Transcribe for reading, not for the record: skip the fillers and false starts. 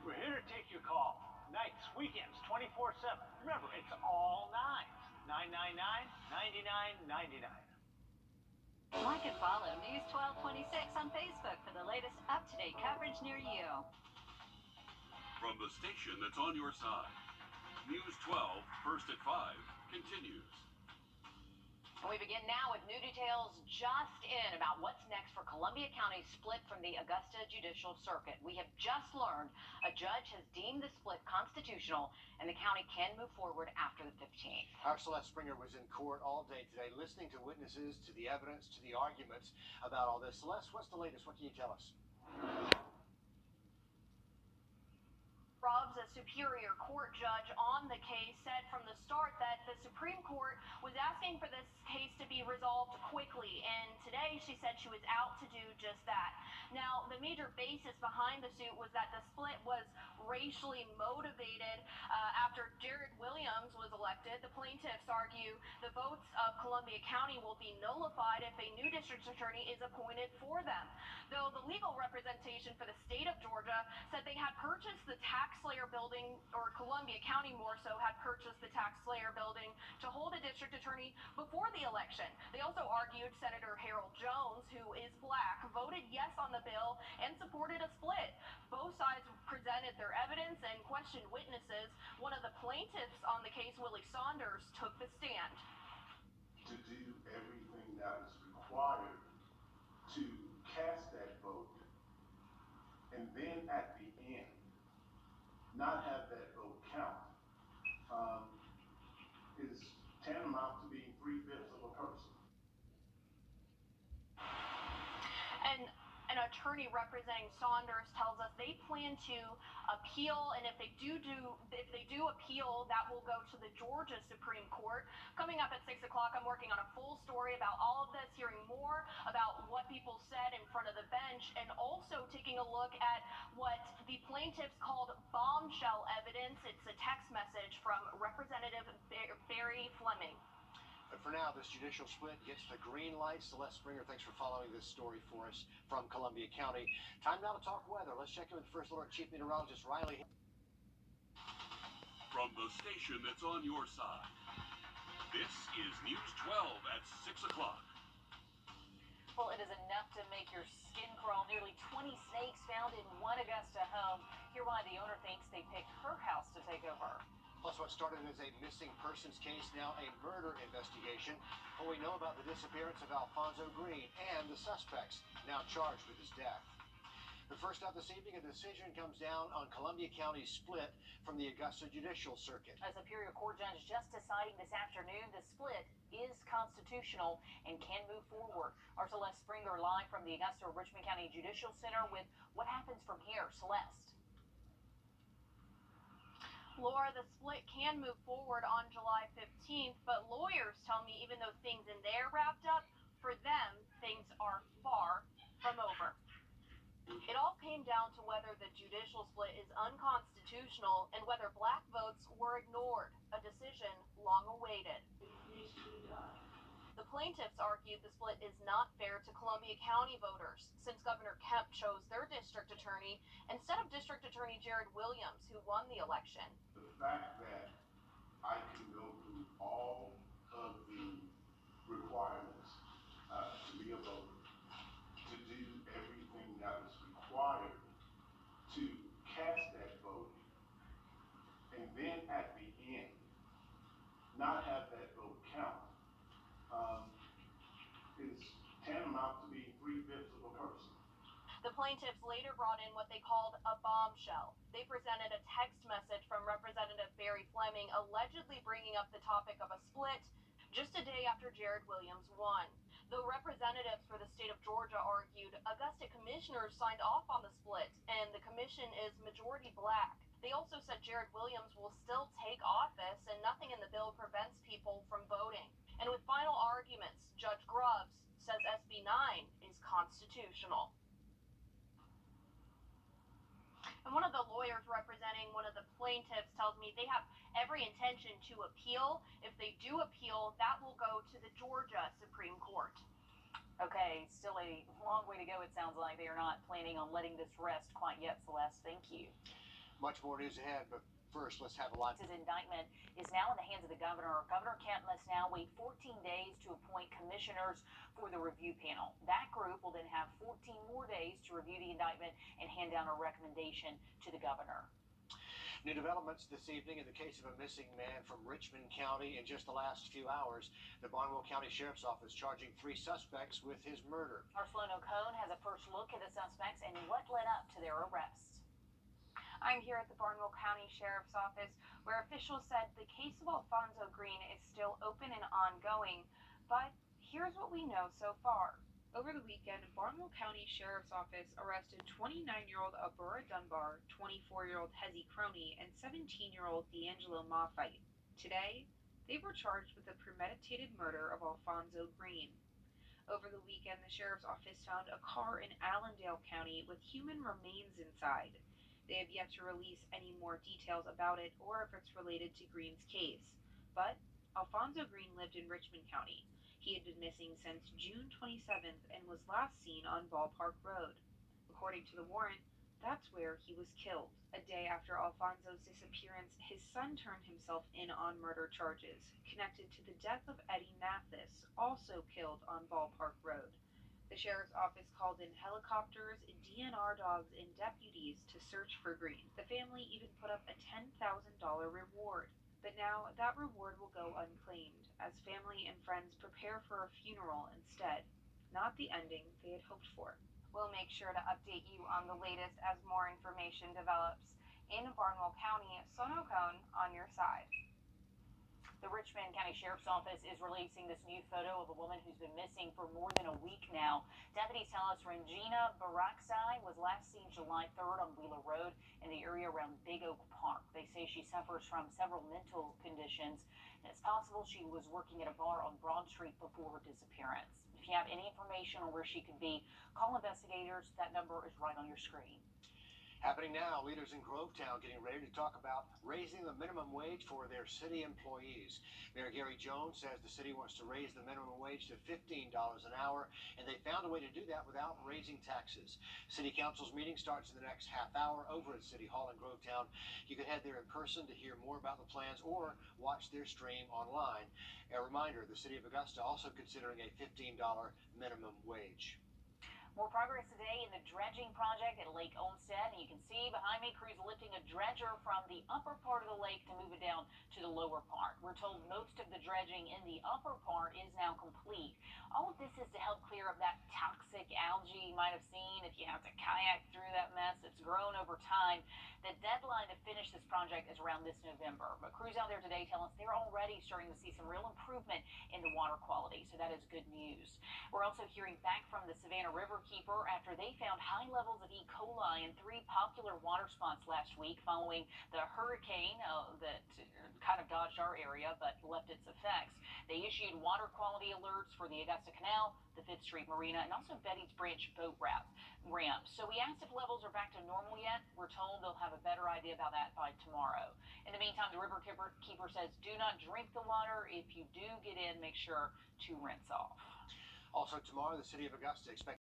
We're here to take your call. Nights, weekends, 24/7. Remember, it's all nines. 999-9999. Like and follow News 1226 on Facebook for the latest up-to-date coverage near you. From the station that's on your side, News 12, first at 5, continues. We begin now with new details just in about what's next for Columbia County's split from the Augusta Judicial Circuit. We have just learned a judge has deemed the split constitutional and the county can move forward after the 15th. Our Celeste Springer was in court all day today listening to witnesses, to the evidence, to the arguments about all this. Celeste, what's the latest? What can you tell us? Rob's a Superior Court judge on the case said from the start that the Supreme Court was asking for this case to be resolved quickly, and today she said she was out to do just that. Now, the major basis behind the suit was that the split was racially motivated after Jared Williams was elected. The plaintiffs argue the votes of Columbia County will be nullified if a new district attorney is appointed for them. Though the legal representation for the state of Georgia said they had purchased the tax slayer building, or Columbia County more so had purchased the tax slayer building to hold a district attorney before the election. They also argued Senator Harold Jones, who is black, voted yes on the bill and supported a split. Both sides presented their evidence and questioned witnesses. One of the plaintiffs on the case, Willie Saunders, took the stand. To do everything that is required to cast that vote, and then at the end, not have that vote count, is tantamount to being 3/5 of a person. And an attorney representing Saunders tells us they plan to appeal, and if they do appeal, that will go to the Georgia Supreme Court. Coming up at 6 o'clock, I'm working on a full story about all of this, hearing more about what people said in front of the bench, and also taking a look at what the plaintiffs called bombshell evidence. It's a text message from Representative Barry Fleming. But for now, this judicial split gets the green light. Celeste Springer, thanks for following this story for us from Columbia County. Time now to talk weather. Let's check in with First Alert Chief Meteorologist Riley. From the station that's on your side, this is News 12 at 6 o'clock. Well, it is enough to make your skin crawl. Nearly 20 snakes found in one Augusta home. Hear why the owner thinks they picked her house to take over. Plus, what started as a missing persons case, now a murder investigation. What we know about the disappearance of Alfonso Green and the suspects now charged with his death. But first up this evening, a decision comes down on Columbia County's split from the Augusta Judicial Circuit. A Superior Court judge just deciding this afternoon the split is constitutional and can move forward. Our Celeste Springer live from the Augusta Richmond County Judicial Center with what happens from here. Celeste. Laura, the split can move forward on July 15th, but lawyers tell me even though things in there wrapped up, for them, things are far from over. It all came down to whether the judicial split is unconstitutional and whether black votes were ignored, a decision long awaited. The plaintiffs argued the split is not fair to Columbia County voters since Governor Kemp chose their district attorney instead of District Attorney Jared Williams, who won the election. The fact that I can go through all of the requirements to be a voter, to do everything that is required to cast that vote, and then at the end, not have that vote count, is tantamount to being 3/5 of a person. The plaintiffs later brought in what they called a bombshell. They presented a text message from Representative Barry Fleming allegedly bringing up the topic of a split just a day after Jared Williams won. The representatives for the state of Georgia argued Augusta commissioners signed off on the split, and the commission is majority black. They also said Jared Williams will still take office, and nothing in the bill prevents people from voting. And with final arguments, Judge Grubbs says SB 9 is constitutional. And one of the lawyers representing one of the plaintiffs tells me they have every intention to appeal. If they do appeal, that will go to the Georgia Supreme Court. Okay, still a long way to go, it sounds like. They are not planning on letting this rest quite yet, Celeste. Thank you. Much more news ahead, but first, let's have a live. His indictment is now in the hands of the governor. Governor Kemp must now wait 14 days to appoint commissioners for the review panel. That group will then have 14 more days to review the indictment and hand down a recommendation to the governor. New developments this evening in the case of a missing man from Richmond County. In just the last few hours, the Barnwell County Sheriff's Office charging 3 suspects with his murder. Our Sloan O'Cone has a first look at the suspects and what led up to their arrest. I'm here at the Barnwell County Sheriff's Office, where officials said the case of Alfonso Green is still open and ongoing, but here's what we know so far. Over the weekend, Barnwell County Sheriff's Office arrested 29-year-old Abura Dunbar, 24-year-old Hezi Crony, and 17-year-old D'Angelo Moffite. Today, they were charged with the premeditated murder of Alfonso Green. Over the weekend, the Sheriff's Office found a car in Allendale County with human remains inside. They have yet to release any more details about it or if it's related to Green's case. But Alfonso Green lived in Richmond County. He had been missing since June 27th and was last seen on Ballpark Road. According to the warrant, that's where he was killed. A day after Alfonso's disappearance, his son turned himself in on murder charges connected to the death of Eddie Mathis, also killed on Ballpark Road. The Sheriff's Office called in helicopters, DNR dogs, and deputies to search for Green. The family even put up a $10,000 reward. But now that reward will go unclaimed as family and friends prepare for a funeral instead. Not the ending they had hoped for. We'll make sure to update you on the latest as more information develops. In Barnwell County, Sloan O'Cone on your side. The Richmond County Sheriff's Office is releasing this new photo of a woman who's been missing for more than a week now. Deputies tell us Regina Baraksai was last seen July 3rd on Wheeler Road in the area around Big Oak Park. They say she suffers from several mental conditions, and it's possible she was working at a bar on Broad Street before her disappearance. If you have any information on where she could be, call investigators. That number is right on your screen. Happening now, leaders in Grovetown getting ready to talk about raising the minimum wage for their city employees. Mayor Gary Jones says the city wants to raise the minimum wage to $15 an hour, and they found a way to do that without raising taxes. City Council's meeting starts in the next half hour over at City Hall in Grovetown. You can head there in person to hear more about the plans or watch their stream online. A reminder, the City of Augusta also considering a $15 minimum wage. More progress today in the dredging project at Lake Olmsted, and you can see behind me crews lifting a dredger from the upper part of the lake to move it down to the lower part. We're told most of the dredging in the upper part is now complete. All of this is to help clear up that toxic algae you might have seen if you have to kayak through that mess. It's grown over time. The deadline to finish this project is around this November, but crews out there today tell us they're already starting to see some real improvement in the water quality, so that is good news. We're also hearing back from the Savannah River Keeper after they found high levels of E. coli in 3 popular water spots last week following the hurricane that kind of dodged our area but left its effects. They issued water quality alerts for the Augusta Canal, the 5th Street Marina, and also Betty's Branch boat ramp. So we asked if levels are back to normal yet. We're told they'll have a better idea about that by tomorrow. In the meantime, the River Keeper says do not drink the water. If you do get in, make sure to rinse off. Also tomorrow, the City of Augusta expects